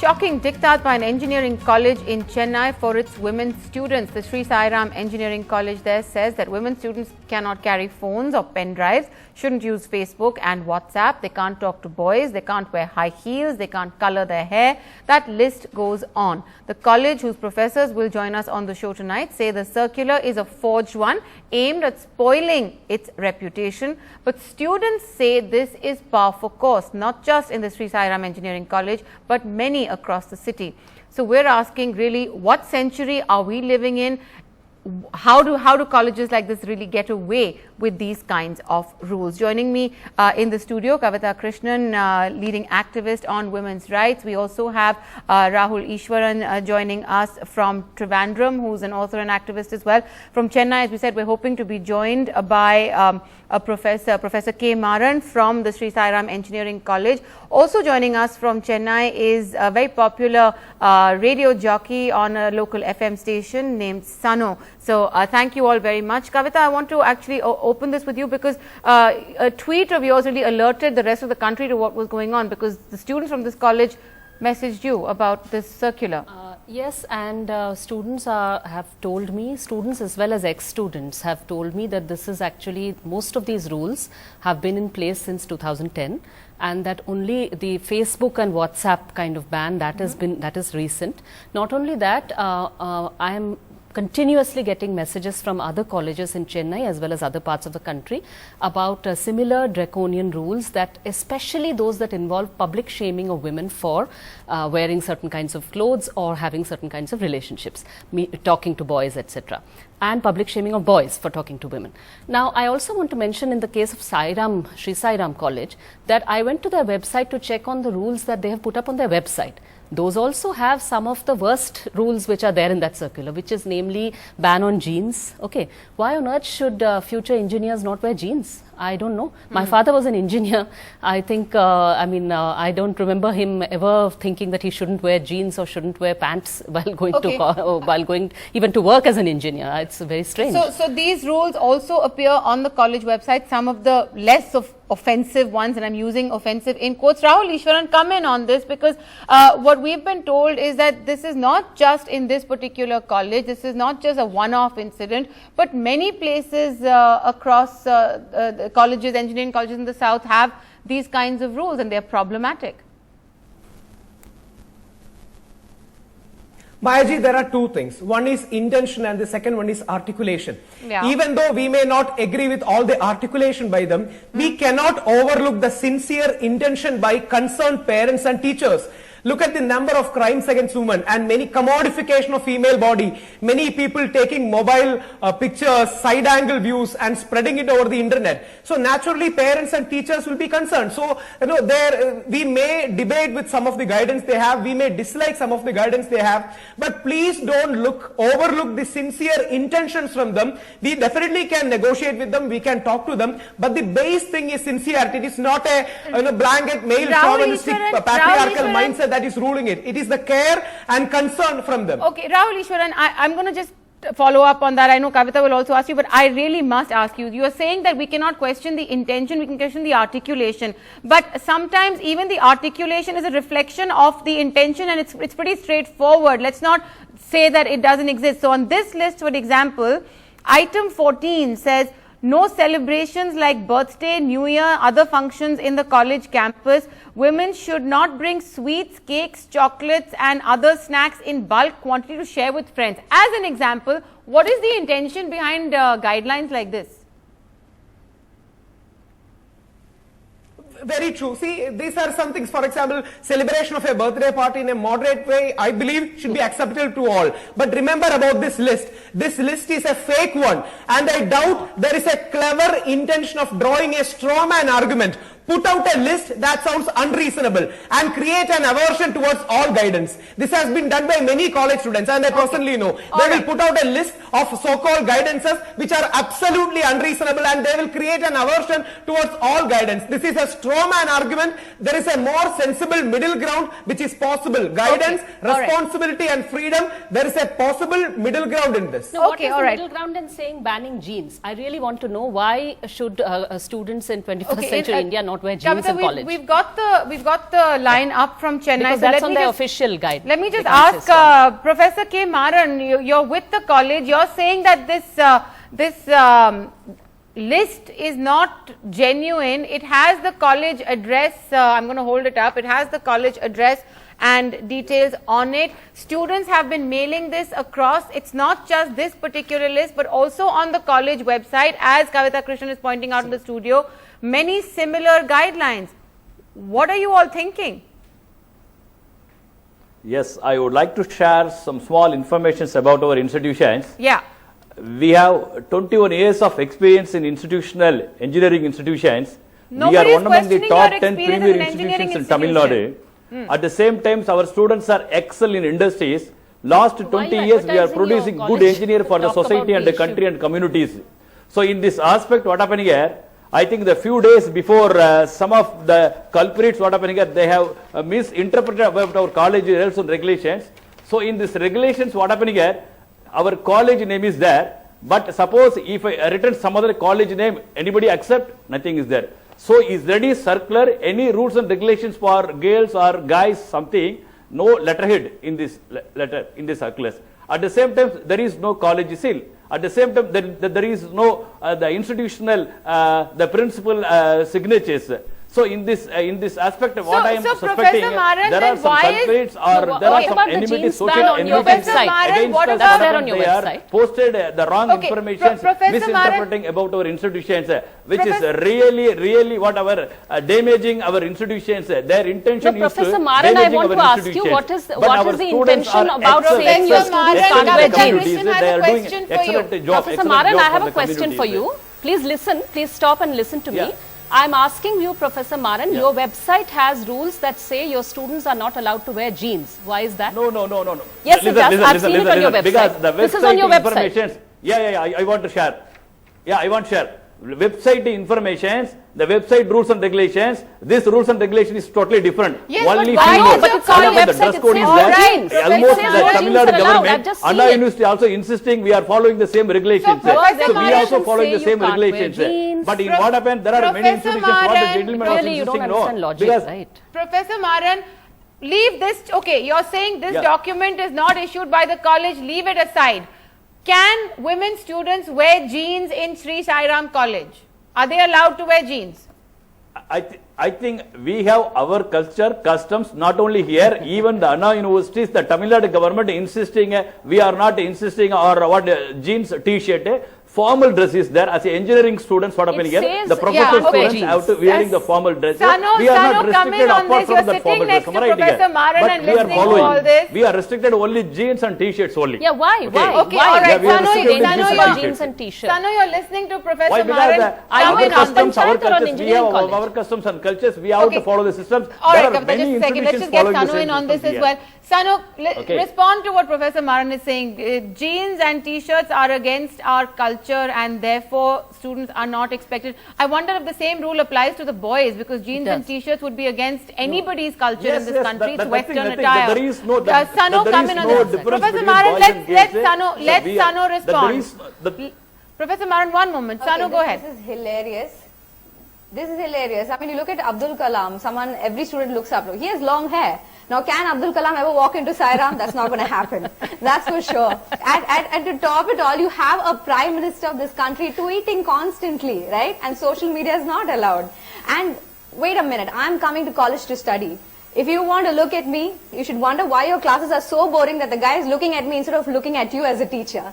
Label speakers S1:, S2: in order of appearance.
S1: shocking diktat by an engineering college in Chennai for its women students. The Sri Sai Ram Engineering College there says that women students cannot carry phones or pen drives, shouldn't use Facebook and WhatsApp, they can't talk to boys, they can't wear high heels, they can't color their hair. That list goes on. The college, whose professors will join us on the show tonight, say the circular is a forged one aimed at spoiling its reputation. But students say this is par for course, not just in the Sri Sai Ram Engineering College, but many across the city. So we're asking, really, what century are we living in? How do colleges like this really get away with these kinds of rules? Joining me in the studio, Kavita Krishnan, leading activist on women's rights. We also have Rahul Ishwaran joining us from Trivandrum, who's an author and activist as well. From Chennai, as we said, we're hoping to be joined by Professor K. Maran from the Sri Sai Ram Engineering College. Also joining us from Chennai is a very popular radio jockey on a local FM station named Sano. So thank you all very much. Kavita, I want to actually open this with you because a tweet of yours really alerted the rest of the country to what was going on, because the students from this college messaged you about this circular.
S2: Yes, and students have told me, students as well as ex-students have told me that this is actually, most of these rules have been in place since 2010, and that only the Facebook and WhatsApp kind of ban that has been, that is recent. Not only that, I am continuously getting messages from other colleges in Chennai as well as other parts of the country about similar draconian rules, that especially those that involve public shaming of women for wearing certain kinds of clothes or having certain kinds of relationships, talking to boys, etc., and public shaming of boys for talking to women. Now, I also want to mention in the case of Sri Sai Ram College that I went to their website to check on the rules that they have put up on their website. Those also have some of the worst rules which are there in that circular, which is namely ban on jeans. Okay, why on earth should future engineers not wear jeans? I don't know. My father was an engineer. I think, I don't remember him ever thinking that he shouldn't wear jeans or shouldn't wear pants while going while going even to work as an engineer. It's very strange.
S1: So these rules also appear on the college website, some of the less offensive ones, and I'm using offensive in quotes. Rahul Ishwaran, come in on this, because what we've been told is that this is not just in this particular college, this is not just a one-off incident, but many places across colleges, engineering colleges in the south have these kinds of rules, and they're problematic.
S3: Mayaji, there are two things. One is intention and the second one is articulation. Yeah. Even though we may not agree with all the articulation by them, we cannot overlook the sincere intention by concerned parents and teachers. Look at the number of crimes against women and many commodification of female body. Many people taking mobile pictures, side angle views and spreading it over the internet. So naturally parents and teachers will be concerned. So, we may debate with some of the guidance they have, we may dislike some of the guidance they have, but please don't overlook the sincere intentions from them. We definitely can negotiate with them, we can talk to them, but the base thing is sincerity. It is not a blanket male chauvinistic patriarchal mindset that is ruling it. It is the care and concern from them.
S1: Okay, Rahul Ishwaran, I'm going to just follow up on that. I know Kavita will also ask you, but I really must ask you. You are saying that we cannot question the intention, we can question the articulation. But sometimes even the articulation is a reflection of the intention, and it's pretty straightforward. Let's not say that it doesn't exist. So on this list, for example, item 14 says, no celebrations like birthday, New Year, other functions in the college campus. Women should not bring sweets, cakes, chocolates and other snacks in bulk quantity to share with friends. As an example, what is the intention behind guidelines like this?
S3: Very true. See, these are some things. For example, celebration of a birthday party in a moderate way, I believe, should be acceptable to all. But remember about this list. This list is a fake one. And I doubt there is a clever intention of drawing a straw man argument. Put out a list that sounds unreasonable and create an aversion towards all guidance. This has been done by many college students, and I personally know. They will put out a list of so-called guidances which are absolutely unreasonable, and they will create an aversion towards all guidance. This is a straw man argument. There is a more sensible middle ground which is possible. Guidance, responsibility and freedom. There is a possible middle ground in this.
S2: So what is the middle ground in saying banning jeans? I really want to know, why should students in 21st century India not cannot wear jeans
S1: Kavita,
S2: in college.
S1: we've got the line up from Chennai.
S2: Because
S1: So
S2: that's
S1: let
S2: on
S1: me
S2: the
S1: just,
S2: official guide.
S1: let me just
S2: They can't
S1: ask
S2: say so.
S1: Professor K. Maran, you're with the college. You're saying that this list is not genuine. It has the college address. I'm going to hold it up. It has the college address and details on it. Students have been mailing this across. It's not just this particular list, but also on the college website, as Kavita Krishnan is pointing out in the studio, many similar guidelines. What are you all thinking?
S4: Yes, I would like to share some small information about our institutions.
S1: Yeah.
S4: We have 21 years of experience in institutional engineering institutions.
S1: Nobody
S4: we are
S1: is
S4: one among the
S1: questioning
S4: top
S1: your
S4: 10
S1: experience
S4: premier
S1: in an engineering
S4: institutions in Tamil Nadu. At the same time, our students are excel in industries. Last 20 years, we are
S2: advertising
S4: producing
S2: your
S4: good
S2: college?
S4: engineer for the
S2: Talk about
S4: society and
S2: the
S4: the country
S2: issue.
S4: and communities. So in this aspect, what happened here? I think the few days before some of the culprits, what happened here, they have misinterpreted about our college rules and regulations. So in this regulations, what happened here, our college name is there, but suppose if I written some other college name, anybody accept? Nothing is there. So is ready circular, any rules and regulations for girls or guys, something, no letterhead in this letter, in this circulars. At the same time, there is no college seal. At the same time, there is no the institutional, the principal signatures. So in this aspect, what I am
S1: so
S4: suspecting,
S1: Professor Maran,
S4: there
S1: then
S4: are some
S1: why is-
S4: culprits or
S2: No,
S4: there
S2: what
S4: are some
S2: about the
S4: enmity,
S2: jeans
S4: social
S2: ban on your
S4: enmity
S1: website? Maran, what
S4: against
S1: about-
S4: us.
S2: That's there on your
S4: They are
S2: website.
S4: posted the wrong
S1: Okay,
S4: information,
S1: Professor
S4: misinterpreting about our institutions, which
S1: Professor-
S4: is really what our damaging our institutions. Their intention
S2: No,
S4: is to
S2: Professor Maran, I
S4: damaging
S2: want
S4: our
S2: to ask you,
S4: institutions.
S2: what is
S4: But
S2: the
S4: our students
S2: intention
S4: are
S2: about
S4: excellent,
S2: saying your
S4: excellent,
S2: students
S4: excellent
S2: can't wear
S4: communities.
S2: jeans?
S1: Krishnan has
S4: They
S1: a
S4: are doing
S1: question for you.
S4: excellent job.
S2: Professor
S4: excellent
S2: Maran,
S4: job
S2: I have
S4: for
S2: a
S4: the
S2: question for
S4: communities.
S2: you. Please listen. Please stop and listen to
S4: Yeah.
S2: me. I'm asking you, Professor Maran,
S4: Yeah.
S2: your website has rules that say your students are not allowed to wear jeans. Why is that?
S4: No.
S2: Yes, it does. I've seen it on your website.
S4: Because the
S2: This is on your
S4: website
S2: website.
S4: informations. Yeah. I want to share. Yeah, I want to share. Website informations, the website rules and regulations. This rules and regulation is totally different.
S1: Yes,
S4: Only
S1: but why
S4: female.
S1: is your
S2: But it's on your
S4: Whatever the
S2: website,
S4: dress
S2: it
S4: code
S2: says
S4: is
S2: no
S4: there.
S2: jeans.
S4: Almost
S2: It says
S4: the
S2: no
S4: Tamil
S2: jeans
S4: Nadu
S2: are allowed. I've
S4: government,
S2: just seen
S4: Anna
S2: it.
S4: University also insisting we are following the same regulations.
S1: So, Professor
S4: So we
S1: Maran
S4: also following
S2: say
S4: the same
S2: you can't wear
S4: regulations.
S2: jeans.
S4: But in what happened, there are many
S1: Professor
S4: institutions what the
S1: Maran,
S4: gentleman was
S2: Really, you don't
S4: insisting
S2: understand
S4: no.
S2: logic,
S4: Because
S2: right?
S1: Professor Maran, leave this. Okay, you're saying this
S4: Yeah.
S1: document is not issued by the college. Leave it aside. Can women students wear jeans in Sri Sai Ram College? Are they allowed to wear jeans?
S4: I think we have our culture, customs, not only here, even the Anna universities, the Tamil Nadu government insisting, we are not insisting or what jeans, t-shirt, formal dress is there. As engineering students, what happening here,
S2: says,
S4: the professional
S1: yeah, okay.
S4: students have to wearing the formal dress.
S1: Sano,
S4: We are not
S1: Sano, come in
S4: restricted
S1: on
S4: apart
S1: this.
S4: from
S1: You're
S4: that
S1: sitting
S4: formal
S1: next
S4: dress.
S1: to
S4: Am I right
S1: Professor
S4: here?
S1: Maran
S4: But
S1: and
S4: we are
S1: listening to
S4: following.
S1: all this.
S4: We are restricted only jeans and t-shirts only.
S2: Yeah, why? Why?
S1: Okay,
S2: Why?
S1: all right.
S4: Yeah, we are
S1: Sano,
S4: restricted
S1: Sano,
S4: only
S1: you're-
S2: jeans and t-shirt.
S1: Sano, you're listening to Professor
S4: Why?
S1: Maran.
S4: Because
S2: Are you
S4: our
S2: in
S4: customs, our
S2: Panchayat or on
S4: cultures, we
S2: engineering
S4: have
S2: college?
S4: our customs and cultures, we have
S1: Okay.
S4: to follow the systems.
S1: All
S4: There
S1: right,
S4: are
S1: Kavita,
S4: many
S1: just a second. Let's
S4: institutions
S1: just get
S4: following the
S1: Sanu
S4: same
S1: in on this
S4: systems
S1: as
S4: here.
S1: well. Sanu,
S4: Okay.
S1: respond to what Professor Maran is saying. Jeans and t-shirts are against our culture and therefore students are not expected. I wonder if the same rule applies to the boys because jeans and
S2: does.
S1: t-shirts would be against anybody's culture
S4: Yes,
S1: in this
S4: yes,
S1: country. It's
S4: that-
S1: Western
S4: nothing,
S1: attire.
S4: there is no-
S1: Sanu,
S4: there
S1: come
S4: is
S1: in on
S4: no
S1: this.
S4: difference
S1: Professor
S4: between
S1: Maran,
S4: boys
S1: let
S4: and girls,
S1: Sanu
S4: there
S1: respond.
S4: is
S1: Professor Maran, one moment. Sanu, go ahead.
S5: This is hilarious. This is hilarious. I mean, you look at Abdul Kalam, every student looks up to. He has long hair. Now, can Abdul Kalam ever walk into Sairam? That's not going to happen. That's for sure. And to top it all, you have a prime minister of this country tweeting constantly, right? And social media is not allowed. And wait a minute, I'm coming to college to study. If you want to look at me, you should wonder why your classes are so boring that the guy is looking at me instead of looking at you as a teacher.